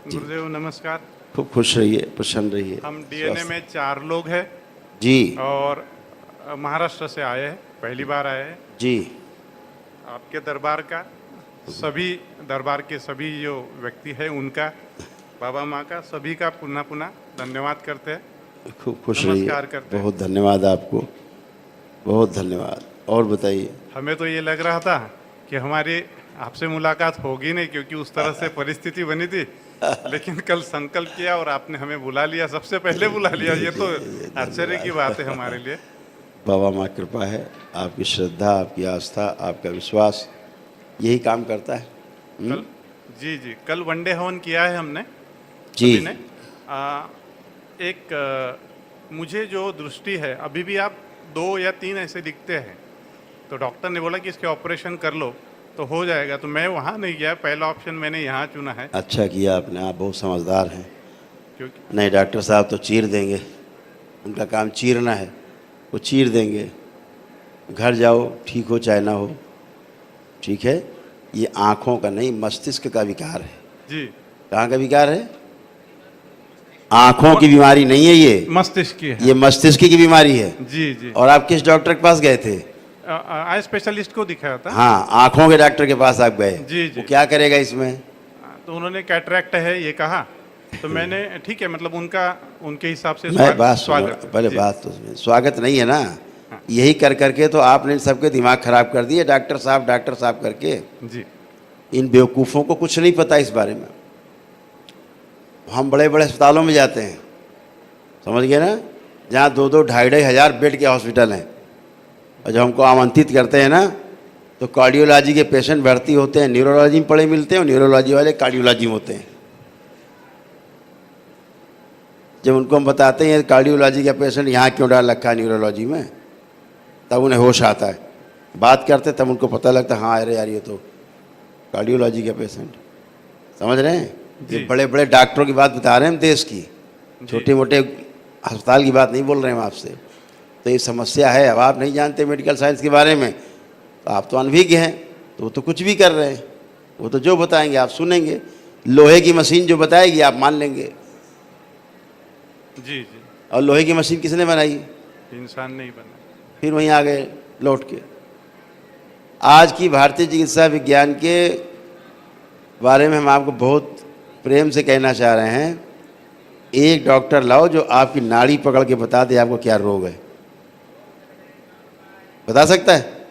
गुरुदेव नमस्कार। खूब खुश रहिए, प्रसन्न रहिए। हम डीएनए में 4 लोग हैं जी और महाराष्ट्र से आए हैं, पहली बार आए हैं। जी। आपके दरबार का सभी दरबार के सभी जो व्यक्ति है उनका, बाबा माँ का, सभी का पुनः पुनः धन्यवाद करते हैं, खूब खुश रहिए। नमस्कार करते हैं। बहुत धन्यवाद आपको, बहुत धन्यवाद। और बताइए। हमें तो ये लग रहा था कि हमारी आपसे मुलाकात होगी नहीं, क्योंकि उस तरह से परिस्थिति बनी थी, लेकिन कल संकल्प किया और आपने हमें बुला लिया, सबसे पहले बुला लिया। ये तो आश्चर्य की बात है हमारे लिए। बाबा माँ कृपा है, आपकी श्रद्धा, आपकी आस्था, आपका विश्वास यही काम करता है। कल जी कल वनडे हवन किया है हमने जी सभी ने। मुझे जो दृष्टि है, अभी भी आप 2 या 3 ऐसे दिखते हैं, तो डॉक्टर ने बोला कि इसके ऑपरेशन कर लो तो हो जाएगा। तो मैं वहाँ नहीं गया, पहला ऑप्शन मैंने यहाँ चुना है। अच्छा किया आपने, आप बहुत समझदार हैं। क्योंकि नहीं, डॉक्टर साहब तो चीर देंगे, उनका काम चीरना है, वो चीर देंगे। घर जाओ, ठीक हो चाहे ना हो, ठीक है। ये आँखों का नहीं, मस्तिष्क का विकार है। जी, कहाँ का विकार है? आँखों की बीमारी नहीं है ये, मस्तिष्क की है। ये मस्तिष्क की बीमारी है। जी जी। और आप किस डॉक्टर के पास गए थे? आई स्पेशलिस्ट को दिखाया था। हाँ, आँखों के डॉक्टर के पास आप गए। जी जी। वो क्या करेगा इसमें? तो उन्होंने कैटरैक्ट है ये कहा, तो मैंने ठीक है, मतलब उनके हिसाब से मैं बात सुनो, स्वागत। पहले जी। बात तो सुनिए। स्वागत नहीं है ना, यही कर करके तो आपने सबके दिमाग खराब कर दिए, डॉक्टर साहब करके। जी इन बेवकूफ़ों को कुछ नहीं पता इस बारे में। हम बड़े बड़े अस्पतालों में जाते हैं, समझ गए ना, जहाँ 2-2, 2,500 हज़ार बेड के हॉस्पिटल हैं, और जब हमको आमंत्रित करते हैं ना, तो कार्डियोलॉजी के पेशेंट भर्ती होते हैं, न्यूरोलॉजी में पढ़े मिलते हैं, और न्यूरोलॉजी वाले कार्डियोलॉजी में होते हैं। जब उनको हम बताते हैं कार्डियोलॉजी का पेशेंट यहाँ क्यों डाल रखा है न्यूरोलॉजी में, तब उन्हें होश आता है। बात करते तब उनको पता लगता है, हाँ अरे यार ये तो कार्डियोलॉजी का पेशेंट। समझ रहे हैं? ये बड़े बड़े डॉक्टरों की बात बता रहे हैं हम, देश की। छोटे मोटे अस्पताल की बात नहीं बोल रहे हैं हम आपसे। तो ये समस्या है। अब आप नहीं जानते मेडिकल साइंस के बारे में, तो आप तो अनभिज्ञ हैं, तो वो तो कुछ भी कर रहे हैं। वो तो जो बताएंगे आप सुनेंगे, लोहे की मशीन जो बताएगी आप मान लेंगे। जी जी। और लोहे की मशीन किसने बनाई? इंसान नहीं बना। फिर वहीं आ गए लौट के। आज की भारतीय चिकित्सा विज्ञान के बारे में हम आपको बहुत प्रेम से कहना चाह रहे हैं, एक डॉक्टर लाओ जो आपकी नाड़ी पकड़ के बता दे आपको क्या रोग है। बता सकता है?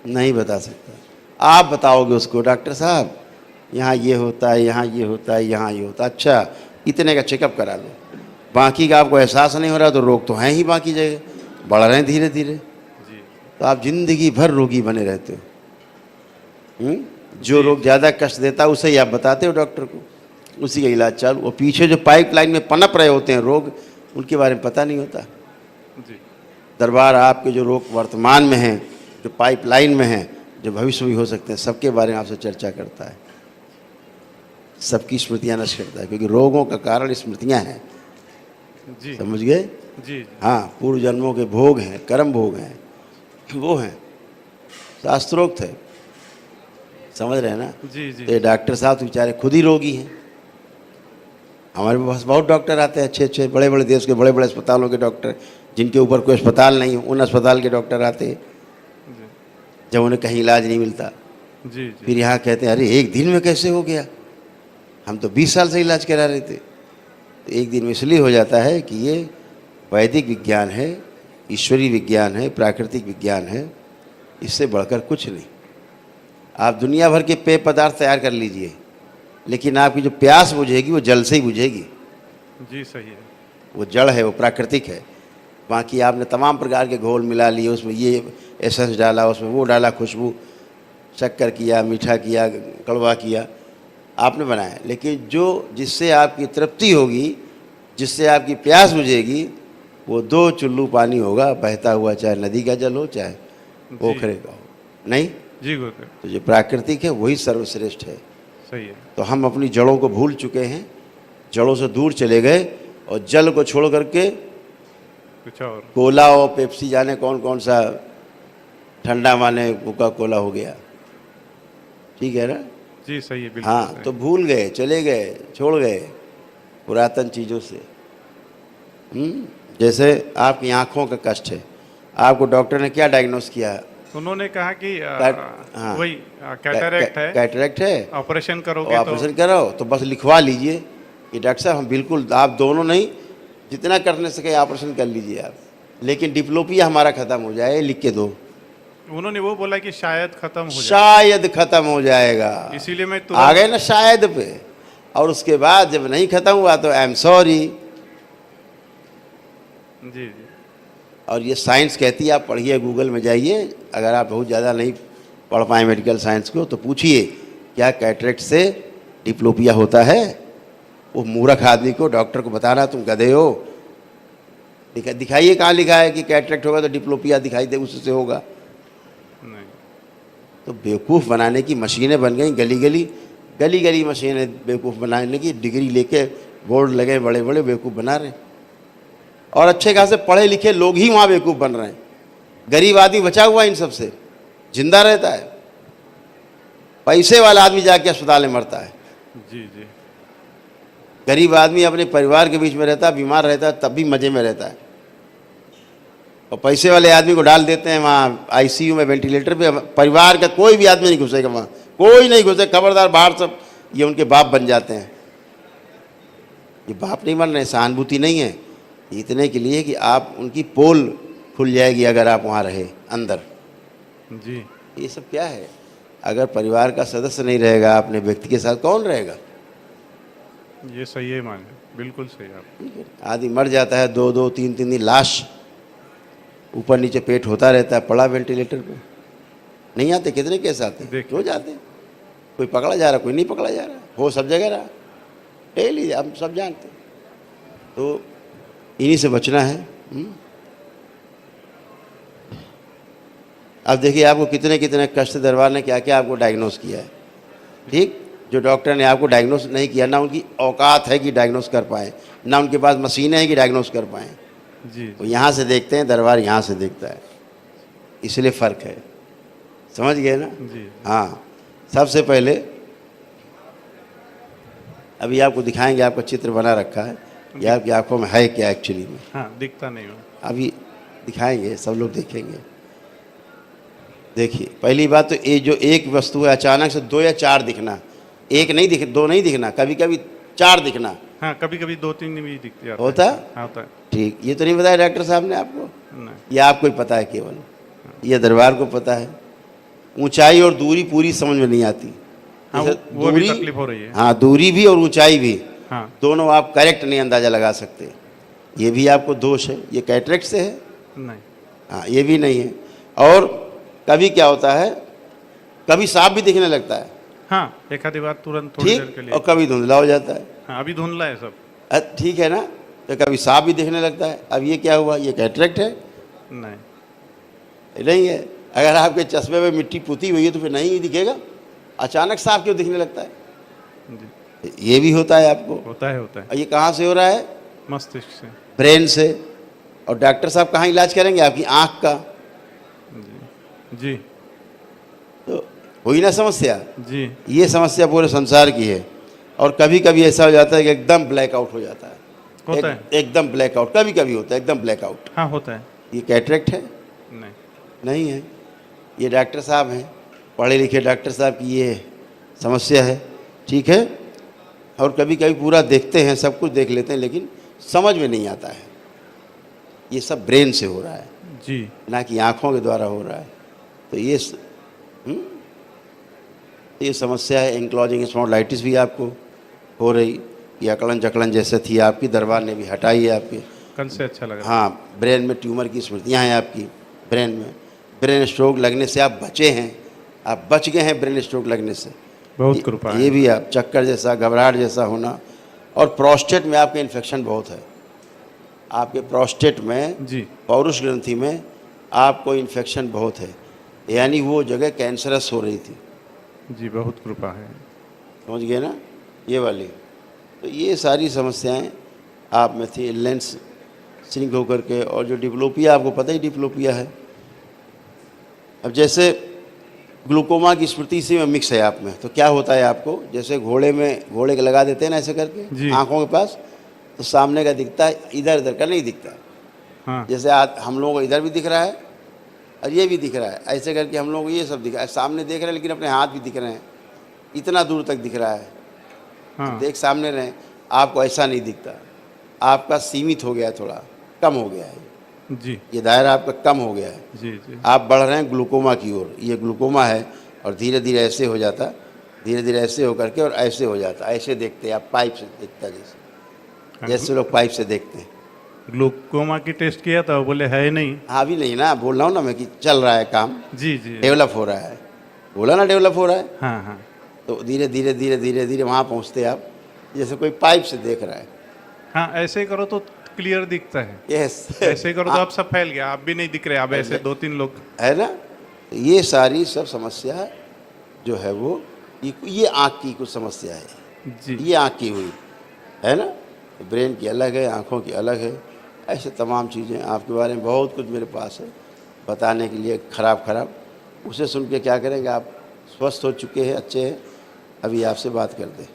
नहीं बता सकता। आप बताओगे उसको, डॉक्टर साहब यहाँ ये होता है, यहाँ ये होता है, यहाँ ये होता है। अच्छा, इतने का चेकअप करा लो, बाकी का आपको एहसास नहीं हो रहा, तो रोग तो हैं ही बाकी जगह, बढ़ रहे हैं धीरे धीरे। जी। तो आप जिंदगी भर रोगी बने रहते हो। जो रोग ज़्यादा कष्ट देता है उसे ही आप बताते हो डॉक्टर को, उसी का इलाज चालू। और पीछे जो पाइपलाइन में पनप रहे होते हैं रोग, उनके बारे में पता नहीं होता। जी। दरबार आपके जो रोग वर्तमान में हैं, जो पाइपलाइन में हैं, जो भविष्य में भी हो सकते हैं, सबके बारे में आपसे चर्चा करता है, सबकी स्मृतियाँ नष्ट करता है, क्योंकि रोगों का कारण स्मृतियाँ हैं। जी। समझ गए? जी। हाँ, पूर्व जन्मों के भोग हैं, कर्म भोग हैं, वो हैं, शास्त्रोक्त है। समझ रहे हैं ना? जी जी। तो ये डॉक्टर साहब तो बेचारे खुद ही रोगी हैं। हमारे पास बहुत डॉक्टर आते हैं, अच्छे अच्छे बड़े बड़े देश के बड़े बड़े अस्पतालों के डॉक्टर, जिनके ऊपर कोई अस्पताल नहीं, उन अस्पताल के डॉक्टर आते हैं जब उन्हें कहीं इलाज नहीं मिलता। जी। फिर यहाँ कहते हैं अरे एक दिन में कैसे हो गया, हम तो 20 साल से इलाज करा रहे थे। तो एक दिन में इसलिए हो जाता है कि ये वैदिक विज्ञान है, ईश्वरीय विज्ञान है, प्राकृतिक विज्ञान है, इससे बढ़कर कुछ नहीं। आप दुनिया भर के पेय पदार्थ तैयार कर लीजिए, लेकिन आपकी जो प्यास बुझेगी वो जल से ही बुझेगी। जी सही है। वो जड़ है, वो प्राकृतिक है। बाकी आपने तमाम प्रकार के घोल मिला लिए, उसमें ये एसेंस डाला, उसमें वो डाला, खुशबू, शक्कर किया, मीठा किया, कड़वा किया, आपने बनाया। लेकिन जो जिससे आपकी तृप्ति होगी, जिससे आपकी प्यास बुझेगी, वो 2 चुल्लू पानी होगा, बहता हुआ, चाहे नदी का जल हो चाहे पोखरे का हो। नहीं जी गुरुदेव। तो जो प्राकृतिक है वही सर्वश्रेष्ठ है। सही है। तो हम अपनी जड़ों को भूल चुके हैं, जड़ों से दूर चले गए, और जल को छोड़ करके कुछ और कोला और पेप्सी, जाने कौन कौन सा ठंडा माने कोका कोला हो गया। ठीक है ना? जी सही है, बिल्कुल हाँ, सही। तो भूल गए, चले गए, छोड़ गए पुरातन चीज़ों से। जैसे आपकी आँखों का कष्ट है, आपको डॉक्टर ने क्या डायग्नोस किया? उन्होंने कहा कि हाँ, वही कैटरेक्ट है, कैटरेक्ट है, ऑपरेशन और करोगे तो। ऑपरेशन कराओ तो बस लिखवा लीजिए कि डॉक्टर साहब हम बिल्कुल, आप दोनों नहीं, जितना करने सके ऑपरेशन कर लीजिए आप, लेकिन डिप्लोपिया हमारा ख़त्म हो जाए, लिख के दो। उन्होंने वो बोला कि शायद खत्म हो जाए, शायद ख़त्म हो जाएगा, इसीलिए मैं आ तुरंत। गए ना शायद पे, और उसके बाद जब नहीं ख़त्म हुआ तो आई एम सॉरी। जी जी। और ये साइंस कहती है, आप पढ़िए, गूगल में जाइए, अगर आप बहुत ज़्यादा नहीं पढ़ पाए मेडिकल साइंस को तो पूछिए क्या कैटरेक्ट से डिप्लोपिया होता है। वो मूर्ख आदमी को, डॉक्टर को बताना तुम गधे हो, दिखाइए कहाँ लिखा है कि कैटरेक्ट होगा तो डिप्लोपिया दिखाई दे, उससे होगा। नहीं, तो बेवकूफ़ बनाने की मशीनें बन गई, गली गली मशीनें बेवकूफ़ बनाने की, डिग्री लेके बोर्ड लगे बड़े बड़े, बेवकूफ़ बना रहे हैं। और अच्छे खासे पढ़े लिखे लोग ही वहाँ बेवकूफ़ बन रहे हैं। गरीब आदमी बचा हुआ इन सब से, जिंदा रहता है। पैसे वाला आदमी जाके अस्पताल में मरता है। जी जी। गरीब आदमी अपने परिवार के बीच में रहता है, बीमार रहता है, तब भी मज़े में रहता है। और पैसे वाले आदमी को डाल देते हैं वहाँ आईसीयू में, वेंटिलेटर पे, परिवार का कोई भी आदमी नहीं घुसेगा वहाँ, कोई नहीं घुसे, खबरदार बाहर सब ये उनके बाप बन जाते हैं। ये बाप नहीं बन रहे, सहानुभूति नहीं है, इतने के लिए कि आप उनकी पोल खुल जाएगी अगर आप वहाँ रहे अंदर। जी। ये सब क्या है? अगर परिवार का सदस्य नहीं रहेगा अपने व्यक्ति के साथ, कौन रहेगा? ये सही है, माने बिल्कुल सही आप। आदमी मर जाता है, 2-2, 3-3 दिन लाश ऊपर नीचे पेट होता रहता है, पड़ा वेंटिलेटर पे। नहीं आते? कितने केस आते हैं, देखिए। क्यों जाते हैं? कोई पकड़ा जा रहा, कोई नहीं पकड़ा जा रहा, हो सब जगह रहा, डेली हम सब जानते हैं। तो इन्हीं से बचना है। अब देखिए आपको कितने कितने कष्ट दरबार ने क्या क्या आपको डायग्नोस किया है। ठीक, जो डॉक्टर ने आपको डायग्नोस नहीं किया, ना उनकी औकात है कि डायग्नोस कर पाए, ना उनके पास मशीनें हैं कि डायग्नोस कर पाएँ। जी वो यहाँ से देखते हैं, दरबार यहाँ से देखता है, इसलिए फ़र्क है। समझ गए ना? जी। हाँ, सबसे पहले अभी आपको दिखाएंगे, आपका चित्र बना रखा है, ये आपकी आंखों में है क्या एक्चुअली में, हाँ, दिखता नहीं हो। अभी दिखाएंगे, सब लोग देखेंगे। देखिए, पहली बात तो ये जो एक वस्तु है, अचानक से 2 या 4 दिखना, एक नहीं दिख, 2 नहीं दिखना, कभी कभी 4 दिखना हाँ, कभी कभी 2-3 भी दिखते हैं। होता है। हाँ, होता है। ठीक, ये तो नहीं बताया डॉक्टर साहब ने आपको, नहीं। ये आपको ही पता है केवल, ये दरबार को पता है। ऊंचाई और दूरी पूरी समझ में नहीं आती। हाँ, जैसे वो भी तकलीफ हो रही है। हाँ, दूरी भी और ऊंचाई भी, हाँ। दोनों आप करेक्ट नहीं अंदाज़ा लगा सकते। ये भी आपको दोष है, ये कैटरेक्ट से है। नहीं। हाँ, ये भी नहीं है। और कभी क्या होता है, कभी सांप भी दिखने लगता है, हाँ, एक आधी बार तुरंत थोड़ी देर के ठीक, लिए। और कभी धुंधला हो जाता है। हाँ, अभी धुंधला है सब। ठीक है ना? तो कभी सांप भी दिखने लगता है। अब ये क्या हुआ? ये कैटरेक्ट है? नहीं। नहीं है। अगर आपके चश्मे में मिट्टी पुती हुई है तो फिर नहीं दिखेगा, अचानक सांप क्यों दिखने लगता है? जी। ये भी होता है आपको। होता है, होता है। और ये कहाँ से हो रहा है? मस्तिष्क से। ब्रेन से। और डॉक्टर साहब कहाँ इलाज करेंगे? आपकी आँख का। जी जी। तो हुई ना समस्या? जी। ये समस्या पूरे संसार की है। और कभी कभी ऐसा हो जाता है कि एकदम ब्लैकआउट हो जाता है। होता है। एकदम ब्लैकआउट, कभी कभी होता है एकदम ब्लैकआउट। हाँ, होता है। ये कैटरेक्ट है? नहीं। नहीं है। ये डॉक्टर साहब हैं, पढ़े लिखे डॉक्टर साहब की ये समस्या है। ठीक है। और कभी कभी पूरा देखते हैं, सब कुछ देख लेते हैं, लेकिन समझ में नहीं आता है। ये सब ब्रेन से हो रहा है, जी। ना कि आँखों के द्वारा हो रहा है। तो ये समस्या है। एंक्लोजिंग स्पॉन्डिलाइटिस भी आपको हो रही, ये अकड़न जकड़न जैसे थी आपकी, दरबार ने भी हटाई है आपकी। कल से अच्छा लग रहा है। हाँ, ब्रेन में ट्यूमर की स्मृतियाँ हैं आपकी ब्रेन में। ब्रेन स्ट्रोक लगने से आप बचे हैं, आप बच गए हैं ब्रेन स्ट्रोक लगने से। बहुत कृपा है। ये भी आप चक्कर जैसा, घबराहट जैसा होना। और प्रोस्टेट में आपके इन्फेक्शन बहुत है। आपके प्रोस्टेट में, जी। पौरुष ग्रंथि में आपको इन्फेक्शन बहुत है, यानी वो जगह कैंसरस हो रही थी। जी, बहुत कृपा है। समझ गए ना? ये वाली। तो ये सारी समस्याएं आप में थी, लेंस सिंक होकर के। और जो डिप्लोपिया, आपको पता ही डिप्लोपिया है। अब जैसे ग्लूकोमा की स्मृति इसी में मिक्स है आप में। तो क्या होता है आपको, जैसे घोड़े के लगा देते हैं ना ऐसे जी। करके आंखों के पास, तो सामने का दिखता है, इधर इधर का नहीं दिखता। हाँ जैसे आज हम लोगों को इधर भी दिख रहा है और ये भी दिख रहा है, ऐसे करके हम लोगों को ये सब दिख रहा है, सामने देख रहे हैं लेकिन अपने हाथ भी दिख रहे हैं, इतना दूर तक दिख रहा है। हाँ देख सामने रहे, आपको ऐसा नहीं दिखता, आपका सीमित हो गया है, थोड़ा कम हो गया है, जी ये दायरा आपका कम हो गया है। जी जी आप बढ़ रहे हैं ग्लूकोमा की ओर, ये ग्लूकोमा है और धीरे धीरे ऐसे हो जाता, धीरे धीरे ऐसे हो करके और ऐसे हो जाता, ऐसे देखते हैं आप, पाइप से देखता जैसे लोग पाइप से देखते हैं। ग्लूकोमा की टेस्ट किया था, वो बोले है ही नहीं। हाँ अभी नहीं ना, बोल रहा हूँ ना मैं कि चल रहा है काम, जी जी डेवलप हो रहा है, बोला ना डेवलप हो रहा है। हाँ हाँ तो धीरे धीरे धीरे धीरे धीरे वहाँ पहुँचते आप, जैसे कोई पाइप से देख रहा है। हाँ, ऐसे ही करो तो क्लियर दिखता है। यस ऐसे ही करो तो अब सब फैल गया, आप भी नहीं दिख रहे, अब ऐसे 2-3 लोग। है ना। तो ये सारी सब समस्या जो है वो ये आँख की कुछ समस्या है, जी ये आँख की हुई है ना। ब्रेन की अलग है, आँखों की अलग है, ऐसे तमाम चीज़ें आपके बारे में बहुत कुछ मेरे पास है बताने के लिए, खराब उसे सुन के क्या करेंगे आप, स्वस्थ हो चुके हैं, अच्छे हैं, अभी आपसे बात कर दें।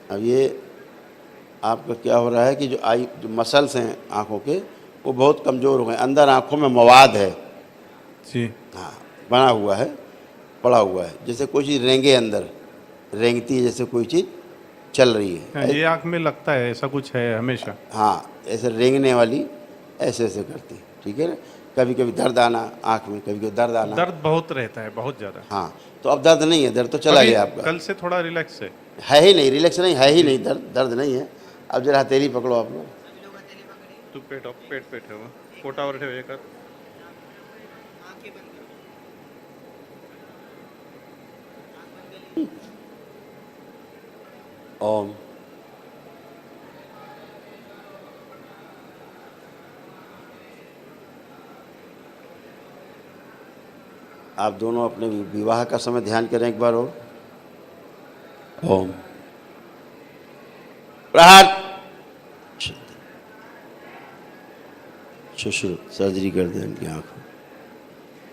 अब ये आपका क्या हो रहा है कि जो मसल्स हैं आँखों के वो बहुत कमज़ोर हो गए, अंदर आँखों में मवाद है, जी हाँ बना हुआ है, पड़ा हुआ है, जैसे कोई चीज़ रेंगे अंदर रेंगती है, जैसे कोई चीज़ चल रही है। हाँ, ये आँख में लगता है ऐसा कुछ है हमेशा। हाँ ऐसे रेंगने वाली ऐसे ऐसे करती, ठीक है ना। कभी कभी दर्द आना आँख में, कभी कभी दर्द आना। दर्द बहुत रहता है, बहुत ज़्यादा। हाँ तो अब दर्द नहीं है, दर्द तो चला अभी गया आपका, कल से थोड़ा रिलैक्स है। है ही नहीं, रिलैक्स नहीं है ही नहीं, दर्द नहीं है। अब जरा हथेली पकड़ो आप लोग, तू पेट ठेव, पोटावर ठेव एका। ओम आप दोनों अपने विवाह का समय ध्यान करें एक बार और। ओम प्रहार शुरू सर्जरी कर दें इनकी आँखों,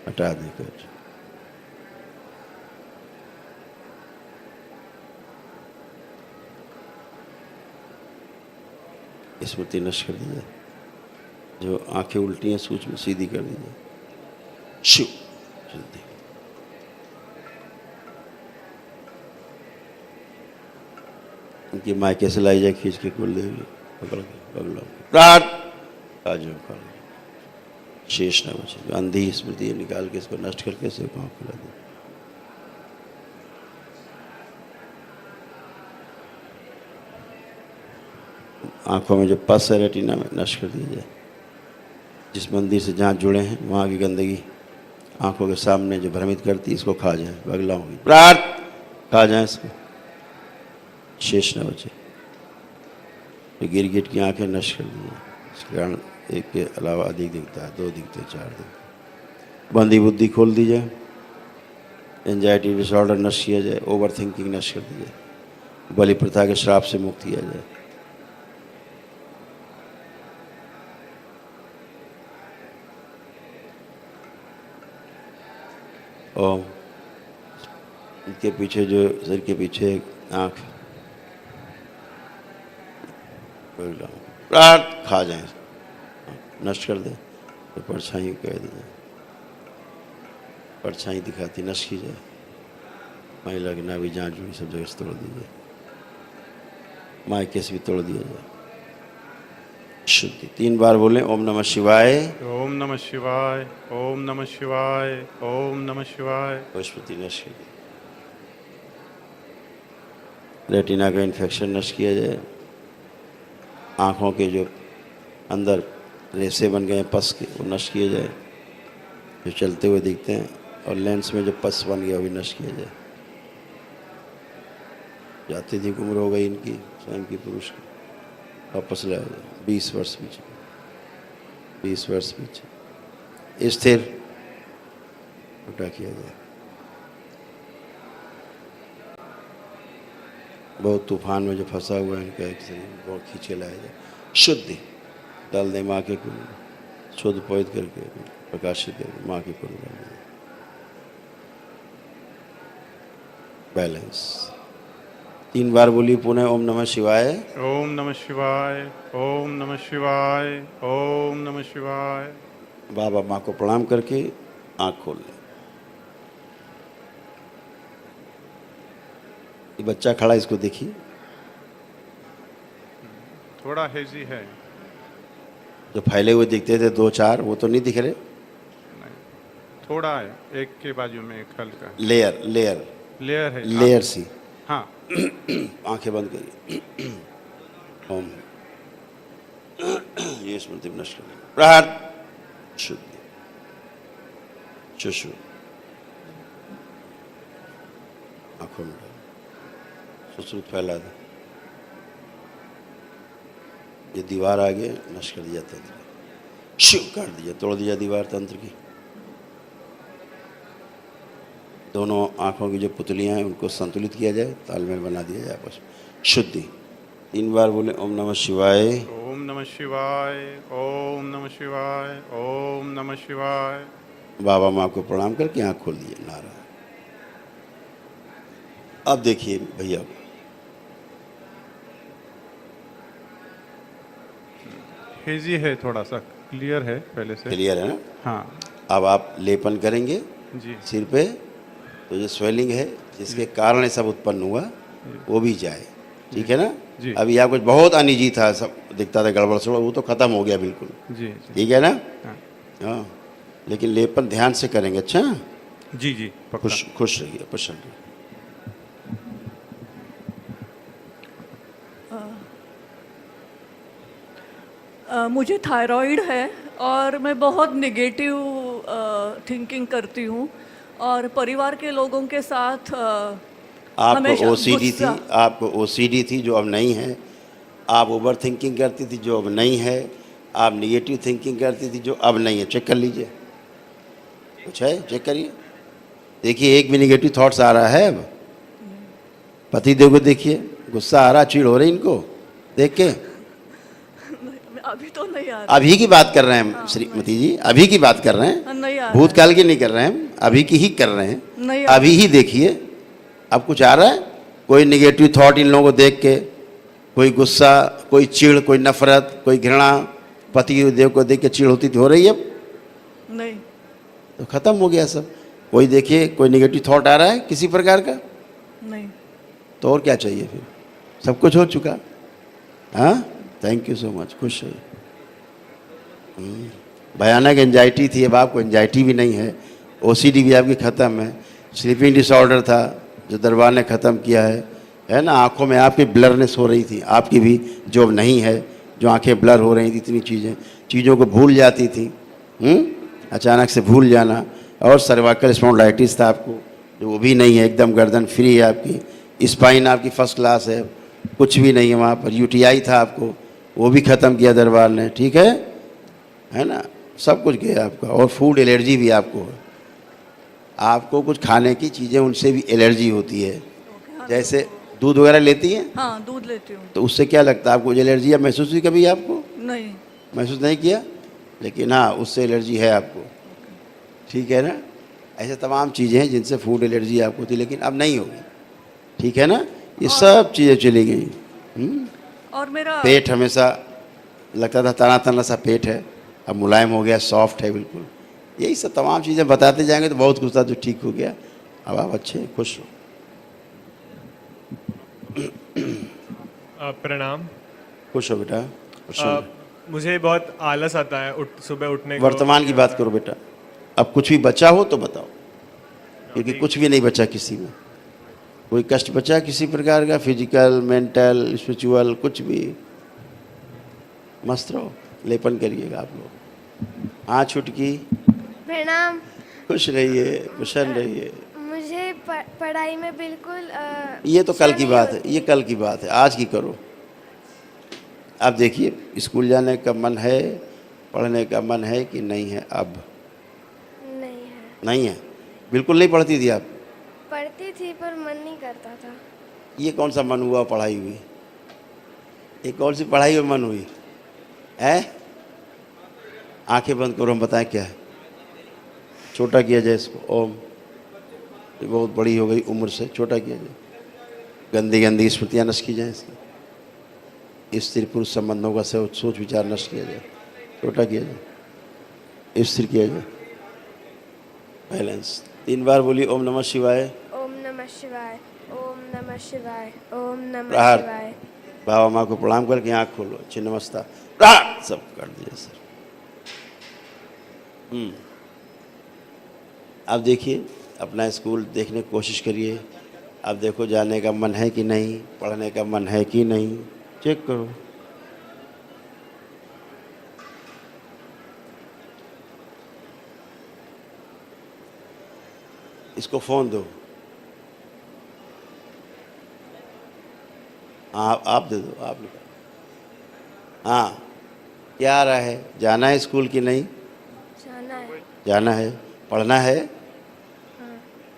हटा देकर स्मृति नष्ट कर दीजिए, जो आंखें उल्टी हैं सूक्ष्म सीधी कर दीजिए। शिव शुद्धि उनकी मायके से लाई जाए, खींच के कुल देवी पकड़ के पगला प्रार्थ आज शेष न बचे, अंधी स्मृति निकाल के इसको नष्ट करके इसे पाँव खुला दे। आँखों में जो पस है रेटिना में नष्ट कर दिया जाए, जिस मंदिर से जहाँ जुड़े हैं वहाँ की गंदगी आँखों के सामने जो भ्रमित करती है इसको खा जाए, बगला होगी प्रार्थ खा जाए इसको, शेष न बचे। तो गिरगिट की आंखें नष्ट कर दी जाए, इसके कारण एक के अलावा अधिक दिखता है, 2 दिखते, 4 दिखते। बंदी बुद्धि खोल दी जाए, एंजाइटी डिसऑर्डर नष्ट किया जाए, ओवर थिंकिंग नष्ट कर दी जाए, बलि प्रथा के श्राप से मुक्त किया जाए। और इनके पीछे जो सिर के पीछे एक आँख प्रार्थ खा जाए, नष्ट कर दे। तो परछाई कह दी जाए, परछाई दिखाती नष्ट की जाए। महिला की नाभि जहाँ जुड़ी सब जगह से तोड़ दी जाए, मायके से भी तोड़ दिया जाए। शुद्धि 3 बार बोले ओम नमः शिवाय, ओम नमः शिवाय, ओम नमः शिवाय, ओम नमः शिवाय। स्मृति नष्ट की जाए। रेटिना का इन्फेक्शन नष्ट किया जाए, आँखों के जो अंदर रेसे बन गए हैं पस के वो नष्ट किए जाए, जो चलते हुए दिखते हैं, और लेंस में जो पस बन गया वो भी नष्ट किया जाए। जाती थी उम्र हो गई इनकी स्वयं की पुरुष की, वापस लाया जाए 20 वर्ष पीछे, 20 वर्ष पीछे स्थिर उल्टा किया जाए। बहुत तूफान में जो फंसा हुआ है इनका एक शरीर बहुत खींच के लाया जाए। शुद्धि डाल दें माँ के कुल, शुद्ध पवित्र करके प्रकाशित है माँ की पूर्ण बैलेंस। 3 बार बोलिए पुनः ओम नमः शिवाय। ओम नमः शिवाय, ओम नमः शिवाय, ओम नमः शिवाय। बाबा माँ को प्रणाम करके आँख खोल लें। ये बच्चा खड़ा, इसको देखिए। थोड़ा हेजी है, जो फैले हुए दिखते थे 2-4 वो तो नहीं दिख रहे। थोड़ा है, एक के बाजू में एक हल्का लेयर लेयर लेयर है। लेयर सी। हाँ, आंखें बंद करिए। ओम ये स्मृति नष्ट करिए। प्रहार शुद्धि चुशु आंखों में सुश्रुत फैला दे। ये दीवार आगे नष्ट कर दिया तंत्र, शिव काट दिया, तोड़ दिया दीवार तंत्र की। दोनों आँखों की जो पुतलियाँ हैं उनको संतुलित किया जाए, तालमेल बना दिया जाए आपस में। शुद्धि 3 बार बोले ओम नमः शिवाय। ओम नमः शिवाय, ओम नमः शिवाय, ओम नमः शिवाय। बाबा माँ को प्रणाम करके आँख खोल दिए। नारायण। अब देखिए भैया, हेजी है, थोड़ा सा क्लियर है पहले से। क्लियर है ना? हाँ अब आप लेपन करेंगे जी, सिर पे, तो जो स्वेलिंग है जिसके कारण ये सब उत्पन्न हुआ वो भी जाए। ठीक है ना? जी। अभी यहाँ कुछ बहुत अनिजी था, सब दिखता था गड़बड़ सड़बड़, वो तो खत्म हो गया बिल्कुल। जी जी। ठीक है ना? हाँ। हाँ, लेकिन लेपन ध्यान से करेंगे। अच्छा, जी जी, पक्का। खुश खुश रहिए, प्रसन्न रहिए। मुझे थायराइड है और मैं बहुत निगेटिव थिंकिंग करती हूँ और परिवार के लोगों के साथ आपको हमेशा ओसीडी थी, गुस्सा। आपको ओसीडी थी जो अब नहीं है। आप ओवर थिंकिंग करती थी जो अब नहीं है। आप निगेटिव थिंकिंग करती थी जो अब नहीं है। चेक कर लीजिए, कुछ है चेक करिए, देखिए एक भी निगेटिव थॉट्स आ रहा है। अब पति देव को देखिए, गुस्सा आ रहा, चिढ़ हो रही इनको देख के। अभी तो नहीं आ रहा। अभी की बात कर रहे हैं हम श्रीमती जी, अभी की बात कर रहे हैं, नहीं आ रहा भूतकाल की नहीं कर रहे हैं हम, अभी की ही कर रहे हैं। नहीं आ अभी ही देखिए, अब कुछ आ रहा है? कोई निगेटिव थॉट इन लोगों को देख के, कोई गुस्सा, कोई चिढ़, कोई नफरत, कोई घृणा, पति देव को देख के चिढ़ होती थी, हो रही है अब? नहीं तो खत्म हो गया सब। कोई देखिए कोई निगेटिव थॉट आ रहा है किसी प्रकार का, नहीं। तो और क्या चाहिए फिर? सब कुछ हो चुका। हाँ, थैंक यू सो मच, खुश रहिए। भयानक एंजाइटी थी, अब आपको एंजाइटी भी नहीं है। ओसीडी भी आपकी ख़त्म है। स्लीपिंग डिसऑर्डर था जो दरबार ने ख़त्म किया है ना? आंखों में आपकी ब्लरनेस हो रही थी, आपकी भी, जो अब नहीं है। जो आंखें ब्लर हो रही थी, इतनी चीज़ों को भूल जाती थी, अचानक से भूल जाना। और सर्वाइकल स्पॉन्डिलाइटिस था आपको, जो वो भी नहीं है, एकदम गर्दन फ्री है आपकी। स्पाइन आपकी फर्स्ट क्लास है, कुछ भी नहीं है वहाँ पर। यूटीआई था आपको, वो भी ख़त्म किया दरबार ने। ठीक है ना? सब कुछ गया आपका। और फूड एलर्जी भी आपको है। आपको कुछ खाने की चीज़ें उनसे भी एलर्जी होती है। जैसे दूध वगैरह लेती हैं? हाँ, दूध लेती हूँ। तो उससे क्या लगता है आपको? एलर्जी या महसूस हुई कभी आपको? नहीं। महसूस नहीं किया, लेकिन हाँ उससे एलर्जी है आपको। ठीक है ना? ऐसे तमाम चीज़ें हैं जिनसे फूड एलर्जी आपको होती, लेकिन अब नहीं होगी। ठीक है ना? ये सब चीज़ें चली गई। और मेरा पेट हमेशा लगता था तना तना सा पेट है, अब मुलायम हो गया, सॉफ्ट है बिल्कुल। यही सब तमाम चीज़ें बताते जाएंगे तो बहुत कुछ था जो ठीक हो गया। अब आप अच्छे खुश हो। प्रणाम। खुश हो बेटा, प्रसन्न। मुझे बहुत आलस आता है सुबह उठने को। वर्तमान की बात करो बेटा। अब कुछ भी बचा हो तो बताओ, क्योंकि कुछ भी नहीं बचा किसी में। कोई कष्ट बचा किसी प्रकार का, फिजिकल, मेंटल, स्पिरिचुअल, कुछ भी? मस्त रहो, लेपन करिएगा आप लोग। हाँ छुटकी, प्रणाम। खुश रहिए, प्रसन्न रहिए। मुझे पढ़ाई में बिल्कुल ये तो कल की इच्छा बात नहीं है, ये कल की बात है, आज की करो। अब देखिए, स्कूल जाने का मन है, पढ़ने का मन है कि नहीं है? अब होती। नहीं है। नहीं है, बिल्कुल नहीं पढ़ती थी आप? पढ़ती थी पर मन नहीं करता था। ये कौन सा मन हुआ पढ़ाई हुई? ये कौन सी पढ़ाई में मन हुई है? आंखें बंद करो, हम बताएं क्या है। छोटा किया जाए इसको, ओम। ये बहुत बड़ी हो गई उम्र से, छोटा किया जाए। गंदी गंदी स्मृतियाँ नष्ट की जाए इसकी। स्त्री पुरुष संबंधों का सोच विचार नष्ट किया जाए, छोटा किया जाए, स्थिर किया जाए, बैलेंस। 3 बार बोली ओम नमः शिवाय। ओम नमः शिवाय, ओम नमः शिवाय, ओम नमः प्रहार। शिवाय। बाबा माँ को प्रणाम करके आँख खोलो, छिन्नमस्ता, प्रहार, सब कर दिया सर। अब देखिए, अपना स्कूल देखने की कोशिश करिए। अब देखो जाने का मन है कि नहीं, पढ़ने का मन है कि नहीं, चेक करो। इसको फ़ोन दो। हाँ आप दे दो, आप निकालो। हाँ, क्या आ रहा है, जाना है स्कूल कि नहीं? जाना है। जाना है। पढ़ना है?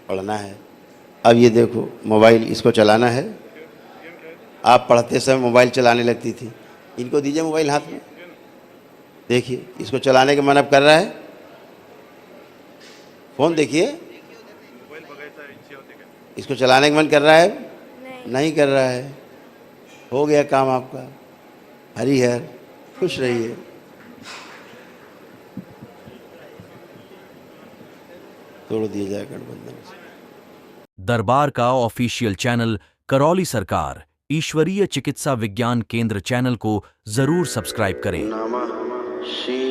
पढ़ना है। अब ये देखो, मोबाइल इसको चलाना है। आप पढ़ते समय मोबाइल चलाने लगती थी, इनको दीजिए मोबाइल हाथ में। देखिए, इसको चलाने का मन अब कर रहा है? फ़ोन देखिए, इसको चलाने का मन कर रहा है? नहीं। नहीं कर रहा है। हो गया काम आपका। हरि हर, खुश रहिए। तोड़ दिया जाए गठबंधन से। दरबार का ऑफिशियल चैनल करौली सरकार ईश्वरीय चिकित्सा विज्ञान केंद्र चैनल को जरूर सब्सक्राइब करें। नमः शिवाय।